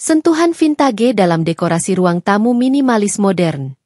Sentuhan vintage dalam dekorasi ruang tamu minimalis modern.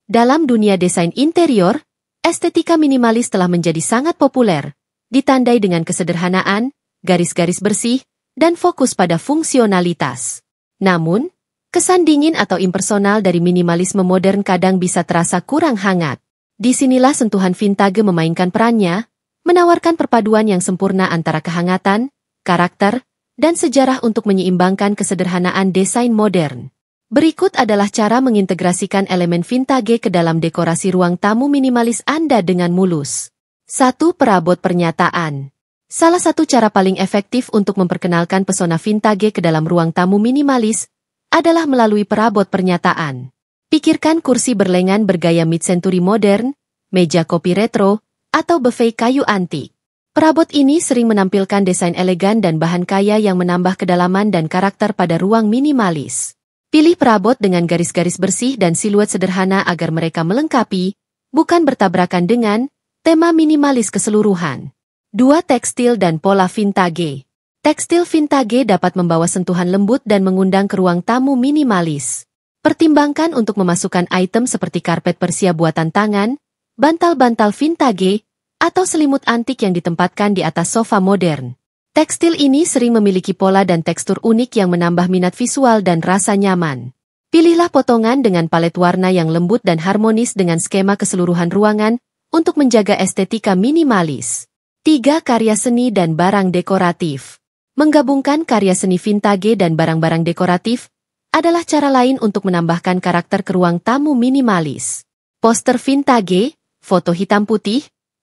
Dalam dunia desain interior, estetika minimalis telah menjadi sangat populer, ditandai dengan kesederhanaan, garis-garis bersih, dan fokus pada fungsionalitas. Namun, kesan dingin atau impersonal dari minimalisme modern kadang bisa terasa kurang hangat. Disinilah sentuhan vintage memainkan perannya, menawarkan perpaduan yang sempurna antara kehangatan, karakter, dan sejarah untuk menyeimbangkan kesederhanaan desain modern. Berikut adalah cara mengintegrasikan elemen vintage ke dalam dekorasi ruang tamu minimalis Anda dengan mulus. 1. Perabot pernyataan. Salah satu cara paling efektif untuk memperkenalkan pesona vintage ke dalam ruang tamu minimalis adalah melalui perabot pernyataan. Pikirkan kursi berlengan bergaya mid-century modern, meja kopi retro, atau buffet kayu antik. Perabot ini sering menampilkan desain elegan dan bahan kaya yang menambah kedalaman dan karakter pada ruang minimalis. Pilih perabot dengan garis-garis bersih dan siluet sederhana agar mereka melengkapi, bukan bertabrakan dengan tema minimalis keseluruhan. 2. Tekstil dan pola vintage. Tekstil vintage dapat membawa sentuhan lembut dan mengundang ke ruang tamu minimalis. Pertimbangkan untuk memasukkan item seperti karpet Persia buatan tangan, bantal-bantal vintage, atau selimut antik yang ditempatkan di atas sofa modern. Tekstil ini sering memiliki pola dan tekstur unik yang menambah minat visual dan rasa nyaman. Pilihlah potongan dengan palet warna yang lembut dan harmonis dengan skema keseluruhan ruangan untuk menjaga estetika minimalis. 3. Karya seni dan barang dekoratif. Menggabungkan karya seni vintage dan barang-barang dekoratif adalah cara lain untuk menambahkan karakter ke ruang tamu minimalis. Poster vintage, foto hitam putih,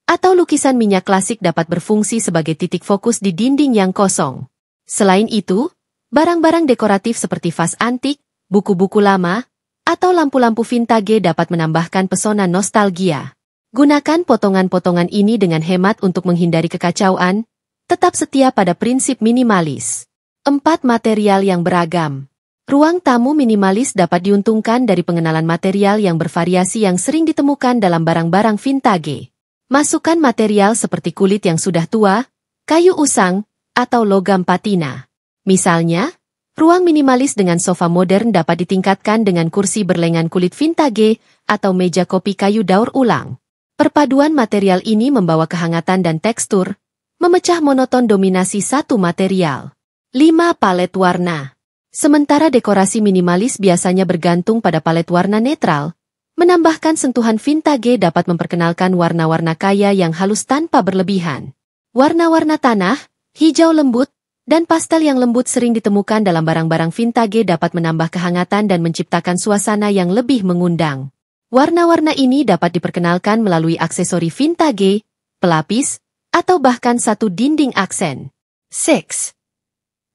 atau lukisan minyak klasik dapat berfungsi sebagai titik fokus di dinding yang kosong. Selain itu, barang-barang dekoratif seperti vas antik, buku-buku lama, atau lampu-lampu vintage dapat menambahkan pesona nostalgia. Gunakan potongan-potongan ini dengan hemat untuk menghindari kekacauan, tetap setia pada prinsip minimalis. 4. Material yang beragam. Ruang tamu minimalis dapat diuntungkan dari pengenalan material yang bervariasi yang sering ditemukan dalam barang-barang vintage. Masukkan material seperti kulit yang sudah tua, kayu usang, atau logam patina. Misalnya, ruang minimalis dengan sofa modern dapat ditingkatkan dengan kursi berlengan kulit vintage atau meja kopi kayu daur ulang. Perpaduan material ini membawa kehangatan dan tekstur, memecah monoton dominasi satu material. 5. Palet warna. Sementara dekorasi minimalis biasanya bergantung pada palet warna netral, menambahkan sentuhan vintage dapat memperkenalkan warna-warna kaya yang halus tanpa berlebihan. Warna-warna tanah, hijau lembut, dan pastel yang lembut sering ditemukan dalam barang-barang vintage dapat menambah kehangatan dan menciptakan suasana yang lebih mengundang. Warna-warna ini dapat diperkenalkan melalui aksesori vintage, pelapis, atau bahkan satu dinding aksen. 6.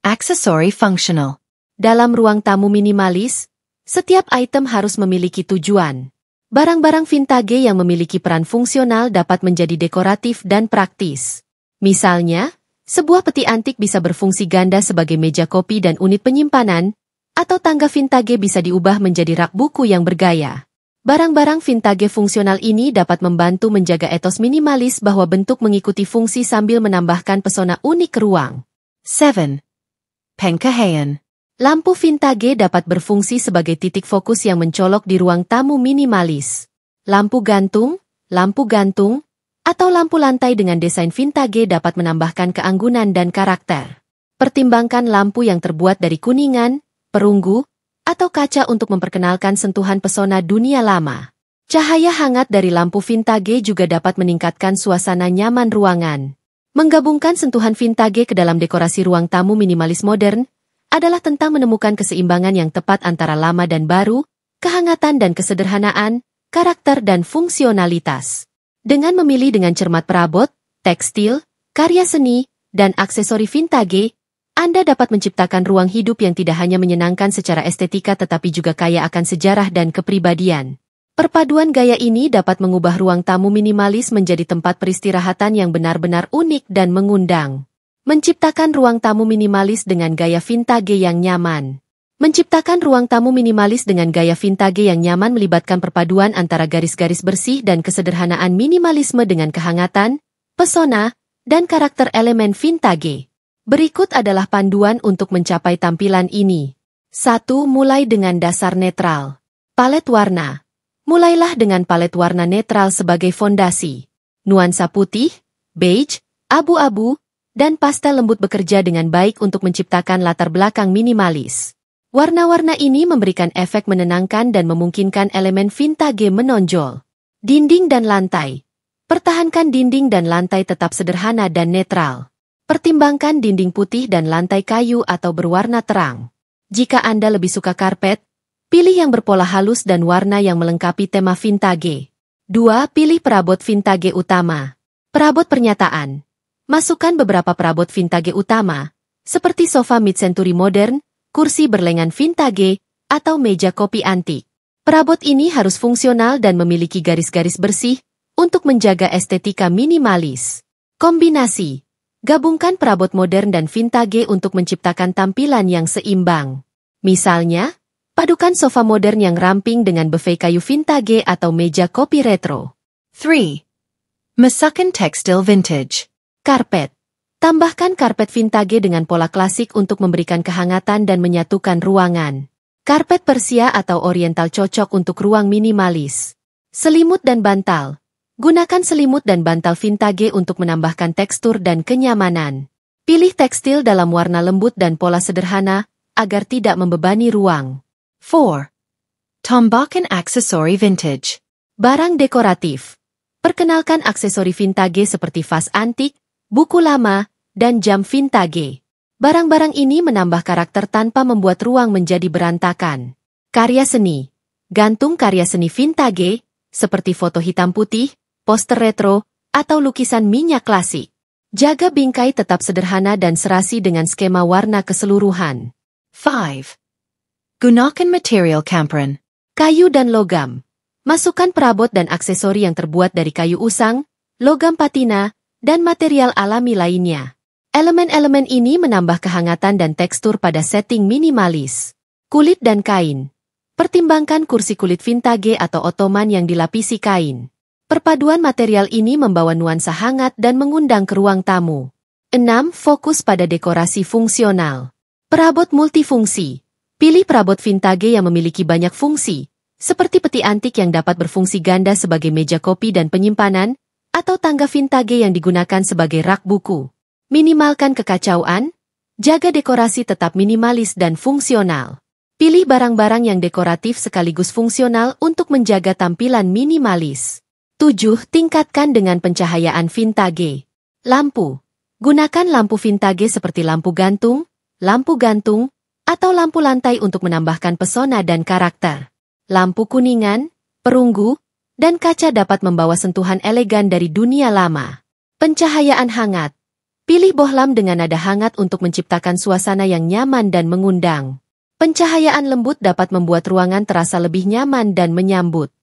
Aksesori functional. Dalam ruang tamu minimalis, setiap item harus memiliki tujuan. Barang-barang vintage yang memiliki peran fungsional dapat menjadi dekoratif dan praktis. Misalnya, sebuah peti antik bisa berfungsi ganda sebagai meja kopi dan unit penyimpanan, atau tangga vintage bisa diubah menjadi rak buku yang bergaya. Barang-barang vintage fungsional ini dapat membantu menjaga etos minimalis bahwa bentuk mengikuti fungsi sambil menambahkan pesona unik ke ruang. 7. Pengkahean. Lampu vintage dapat berfungsi sebagai titik fokus yang mencolok di ruang tamu minimalis. Lampu gantung, atau lampu lantai dengan desain vintage dapat menambahkan keanggunan dan karakter. Pertimbangkan lampu yang terbuat dari kuningan, perunggu, atau kaca untuk memperkenalkan sentuhan pesona dunia lama. Cahaya hangat dari lampu vintage juga dapat meningkatkan suasana nyaman ruangan. Menggabungkan sentuhan vintage ke dalam dekorasi ruang tamu minimalis modern adalah tentang menemukan keseimbangan yang tepat antara lama dan baru, kehangatan dan kesederhanaan, karakter dan fungsionalitas. Dengan memilih dengan cermat perabot, tekstil, karya seni, dan aksesori vintage, Anda dapat menciptakan ruang hidup yang tidak hanya menyenangkan secara estetika tetapi juga kaya akan sejarah dan kepribadian. Perpaduan gaya ini dapat mengubah ruang tamu minimalis menjadi tempat peristirahatan yang benar-benar unik dan mengundang. Menciptakan ruang tamu minimalis dengan gaya vintage yang nyaman. Menciptakan ruang tamu minimalis dengan gaya vintage yang nyaman melibatkan perpaduan antara garis-garis bersih dan kesederhanaan minimalisme dengan kehangatan, pesona, dan karakter elemen vintage. Berikut adalah panduan untuk mencapai tampilan ini. 1. Mulai dengan dasar netral. Palet warna. Mulailah dengan palet warna netral sebagai fondasi. Nuansa putih, beige, abu-abu, dan pastel lembut bekerja dengan baik untuk menciptakan latar belakang minimalis. Warna-warna ini memberikan efek menenangkan dan memungkinkan elemen vintage menonjol. Dinding dan lantai. Pertahankan dinding dan lantai tetap sederhana dan netral. Pertimbangkan dinding putih dan lantai kayu atau berwarna terang. Jika Anda lebih suka karpet, pilih yang berpola halus dan warna yang melengkapi tema vintage. 2. Pilih perabot vintage utama. Perabot pernyataan. Masukkan beberapa perabot vintage utama, seperti sofa mid-century modern, kursi berlengan vintage, atau meja kopi antik. Perabot ini harus fungsional dan memiliki garis-garis bersih untuk menjaga estetika minimalis. Kombinasi. Gabungkan perabot modern dan vintage untuk menciptakan tampilan yang seimbang. Misalnya, padukan sofa modern yang ramping dengan buffet kayu vintage atau meja kopi retro. 3. Masakan tekstil vintage. Karpet. Tambahkan karpet vintage dengan pola klasik untuk memberikan kehangatan dan menyatukan ruangan. Karpet Persia atau Oriental cocok untuk ruang minimalis. Selimut dan bantal. Gunakan selimut dan bantal vintage untuk menambahkan tekstur dan kenyamanan. Pilih tekstil dalam warna lembut dan pola sederhana, agar tidak membebani ruang. 4. Tambakan aksesori vintage. Barang dekoratif. Perkenalkan aksesori vintage seperti vas antik, buku lama, dan jam vintage. Barang-barang ini menambah karakter tanpa membuat ruang menjadi berantakan. Karya seni. Gantung karya seni vintage, seperti foto hitam putih, poster retro, atau lukisan minyak klasik. Jaga bingkai tetap sederhana dan serasi dengan skema warna keseluruhan. 5. Gunakan material camperan. Kayu dan logam. Masukkan perabot dan aksesori yang terbuat dari kayu usang, logam patina, dan material alami lainnya. Elemen-elemen ini menambah kehangatan dan tekstur pada setting minimalis. Kulit dan kain. Pertimbangkan kursi kulit vintage atau ottoman yang dilapisi kain. Perpaduan material ini membawa nuansa hangat dan mengundang ke ruang tamu. 6. Fokus pada dekorasi fungsional. Perabot multifungsi. Pilih perabot vintage yang memiliki banyak fungsi, seperti peti antik yang dapat berfungsi ganda sebagai meja kopi dan penyimpanan, atau tangga vintage yang digunakan sebagai rak buku. Minimalkan kekacauan, jaga dekorasi tetap minimalis dan fungsional. Pilih barang-barang yang dekoratif sekaligus fungsional untuk menjaga tampilan minimalis. 7. Tingkatkan dengan pencahayaan vintage. Lampu. Gunakan lampu vintage seperti lampu gantung, atau lampu lantai untuk menambahkan pesona dan karakter. Lampu kuningan, perunggu, dan kaca dapat membawa sentuhan elegan dari dunia lama. Pencahayaan hangat. Pilih bohlam dengan nada hangat untuk menciptakan suasana yang nyaman dan mengundang. Pencahayaan lembut dapat membuat ruangan terasa lebih nyaman dan menyambut.